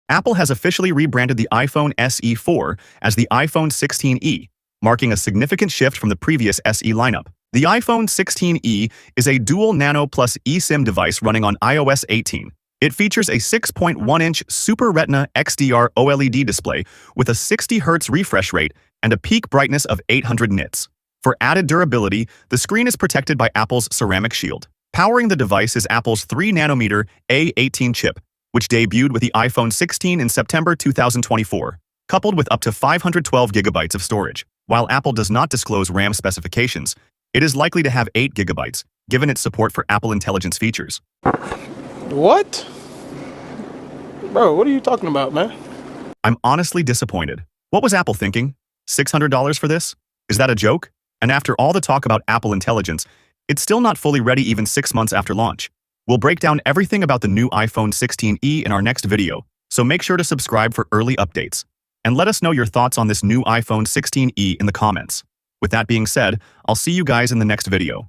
Apple has officially rebranded the iPhone SE 4 as the iPhone 16e, marking a significant shift from the previous SE lineup. The iPhone 16e is a dual Nano plus eSIM device running on iOS 18. It features a 6.1-inch Super Retina XDR OLED display with a 60 Hz refresh rate and a peak brightness of 800 nits. For added durability, the screen is protected by Apple's ceramic shield. Powering the device is Apple's 3nm A18 chip, which debuted with the iPhone 16 in September 2024, coupled with up to 512 GB of storage. While Apple does not disclose RAM specifications, it is likely to have 8 GB, given its support for Apple Intelligence features. What? Bro, what are you talking about, man? I'm honestly disappointed. What was Apple thinking? $600 for this? Is that a joke? And after all the talk about Apple Intelligence, it's still not fully ready even 6 months after launch. We'll break down everything about the new iPhone 16e in our next video, so make sure to subscribe for early updates. And let us know your thoughts on this new iPhone 16e in the comments. With that being said, I'll see you guys in the next video.